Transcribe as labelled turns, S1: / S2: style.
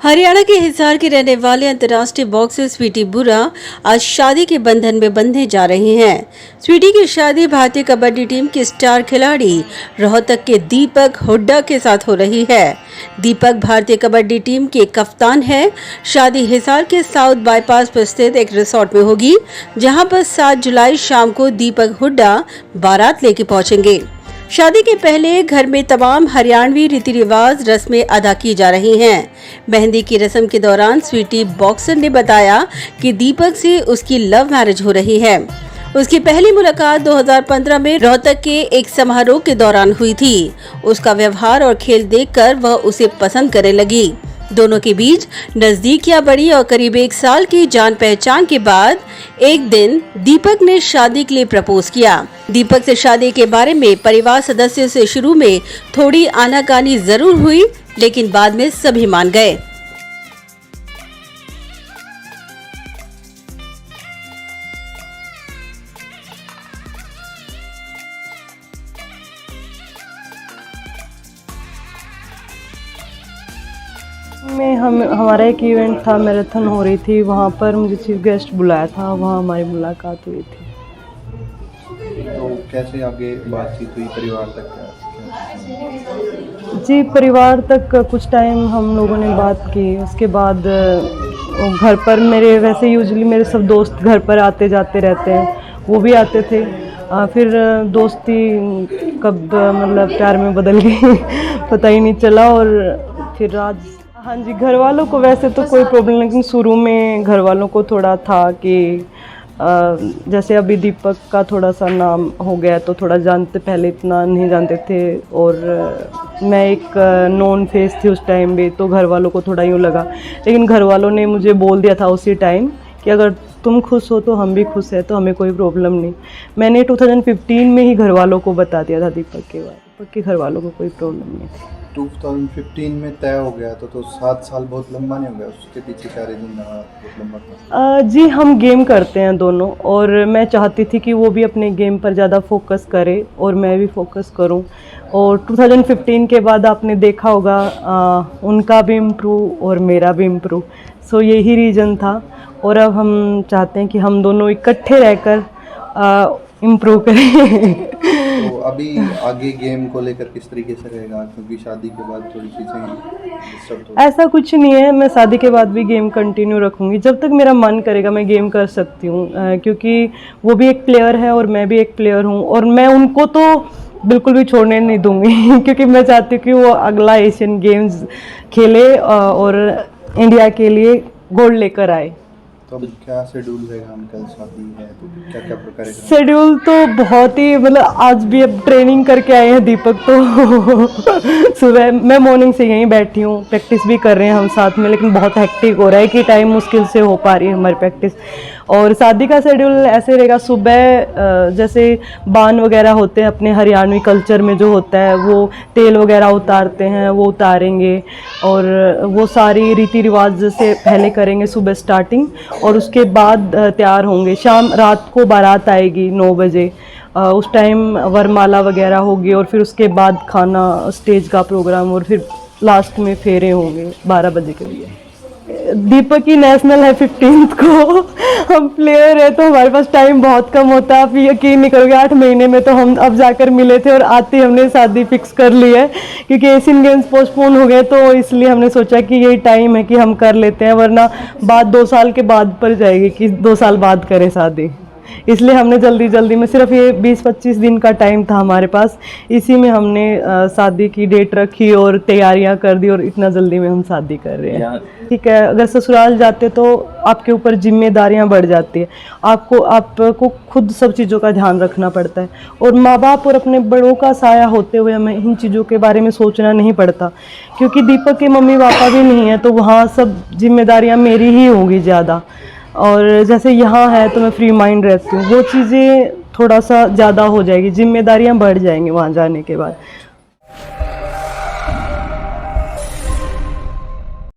S1: हरियाणा के हिसार के रहने वाले अंतर्राष्ट्रीय बॉक्सर स्वीटी बुरा आज शादी के बंधन में बंधने जा रही हैं। स्वीटी की शादी भारतीय कबड्डी टीम के स्टार खिलाड़ी रोहतक के दीपक हुड्डा के साथ हो रही है। दीपक भारतीय कबड्डी टीम के कप्तान है। शादी हिसार के साउथ बाईपास पर स्थित एक रिसोर्ट में होगी, जहां पर 7 जुलाई शाम को दीपक हुड्डा बारात लेके पहुंचेंगे। शादी के पहले घर में तमाम हरियाणवी रीति रिवाज रस्में अदा की जा रही हैं। मेहंदी की रस्म के दौरान स्वीटी बॉक्सर ने बताया कि दीपक से उसकी लव मैरिज हो रही है। उसकी पहली मुलाकात 2015 में रोहतक के एक समारोह के दौरान हुई थी। उसका व्यवहार और खेल देखकर वह उसे पसंद करने लगी। दोनों के बीच नजदीकियां बढ़ी और करीब 1 साल की जान पहचान के बाद एक दिन दीपक ने शादी के लिए प्रपोज किया। दीपक से शादी के बारे में परिवार सदस्यों से शुरू में थोड़ी आनाकानी जरूर हुई, लेकिन बाद में सभी मान गए।
S2: में हमारा एक इवेंट था, मैराथन हो रही थी, वहाँ पर मुझे चीफ गेस्ट बुलाया था, वहाँ हमारी मुलाकात हुई थी।
S3: तो कैसे आगे बातचीत हुई परिवार तक?
S2: जी, परिवार तक कुछ टाइम हम लोगों ने बात की। उसके बाद घर पर वैसे यूजुअली मेरे सब दोस्त घर पर आते जाते रहते हैं, वो भी आते थे। फिर दोस्ती कब प्यार में बदल गई पता ही नहीं चला। और फिर आज हाँ जी, घर वालों को वैसे तो कोई प्रॉब्लम, लेकिन शुरू में घर वालों को थोड़ा था कि जैसे अभी दीपक का थोड़ा सा नाम हो गया तो थोड़ा जानते, पहले इतना नहीं जानते थे और मैं एक नॉन फेस थी उस टाइम भी, तो घर वालों को थोड़ा यूँ लगा। लेकिन घर वालों ने मुझे बोल दिया था उसी टाइम कि अगर तुम खुश हो तो हम भी खुश हैं, तो हमें कोई प्रॉब्लम नहीं। मैंने 2015 में ही घर वालों को बता दिया था दीपक के बारे। दीपक के घर वालों को कोई प्रॉब्लम नहीं थी।
S3: 2015 में तय हो गया तो 7 साल बहुत लंबा नहीं हो गया? उसके पीछे क्या रीजन रहा बहुत लंबा था?
S2: जी, हम गेम करते हैं दोनों, और मैं चाहती थी कि वो भी अपने गेम पर ज़्यादा फोकस करे और मैं भी फोकस करूं। और 2015 के बाद आपने देखा होगा उनका भी इम्प्रूव और मेरा भी इम्प्रूव, सो यही रीज़न था। और अब हम चाहते हैं कि हम दोनों इकट्ठे रहकर इम्प्रूव करें।
S3: तो अभी आगे गेम को लेकर किस तरीके से रहेगा, क्योंकि शादी के बाद थोड़ी चीज़ें डिस्टर्ब हो?
S2: ऐसा कुछ नहीं है, मैं शादी के बाद भी गेम कंटिन्यू रखूँगी। जब तक मेरा मन करेगा मैं गेम कर सकती हूँ, क्योंकि वो भी एक प्लेयर है और मैं भी एक प्लेयर हूँ, और मैं उनको तो बिल्कुल भी छोड़ने नहीं दूँगी क्योंकि मैं चाहती हूँ कि वो अगला एशियन गेम्स खेले और इंडिया के लिए गोल्ड लेकर आए।
S3: तो अब क्या शेड्यूल रहेगा? उनका शादी है तो क्या क्या प्रकार?
S2: शेड्यूल तो बहुत ही आज भी अब ट्रेनिंग करके आए हैं दीपक तो सुबह मैं मॉर्निंग से यहीं बैठी हूँ, प्रैक्टिस भी कर रहे हैं हम साथ में, लेकिन बहुत हेक्टिक हो रहा है कि टाइम मुश्किल से हो पा रही है हमारी प्रैक्टिस। और शादी का शेड्यूल ऐसे रहेगा, सुबह जैसे बान वगैरह होते हैं अपने हरियाणवी कल्चर में जो होता है, वो तेल वगैरह उतारते हैं, वो उतारेंगे और वो सारी रीति रिवाज से पहले करेंगे सुबह स्टार्टिंग, और उसके बाद तैयार होंगे। रात को बारात आएगी 9 बजे, उस टाइम वरमाला वगैरह होगी, और फिर उसके बाद खाना, स्टेज का प्रोग्राम, और फिर लास्ट में फेरे होंगे 12 बजे के लिए। दीपक की नेशनल है 15 को, हम प्लेयर है तो हमारे पास टाइम बहुत कम होता है। आप यकीन नहीं करोगे, 8 महीने में तो हम अब जाकर मिले थे और आते हमने शादी फिक्स कर ली है, क्योंकि एशियन गेम्स पोस्टपोन हो गए, तो इसलिए हमने सोचा कि यही टाइम है कि हम कर लेते हैं, वरना बात 2 साल के बाद पड़ जाएगी कि 2 साल बाद करें शादी। इसलिए हमने जल्दी में, सिर्फ ये 20-25 दिन का टाइम था हमारे पास, इसी में हमने शादी की डेट रखी और तैयारियां कर दी, और इतना जल्दी में हम शादी कर रहे हैं। ठीक है, अगर ससुराल जाते तो आपके ऊपर जिम्मेदारियां बढ़ जाती है, आपको खुद सब चीज़ों का ध्यान रखना पड़ता है, और माँ बाप और अपने बड़ों का साया होते हुए हमें इन चीज़ों के बारे में सोचना नहीं पड़ता, क्योंकि दीपक के मम्मी पापा भी नहीं है, तो वहाँ सब जिम्मेदारियाँ मेरी ही होंगी ज़्यादा। और जैसे यहाँ है तो मैं फ्री माइंड रहती हूँ, वो चीज़ें थोड़ा सा ज़्यादा हो जाएगी, जिम्मेदारियाँ बढ़ जाएंगी वहाँ जाने के बाद।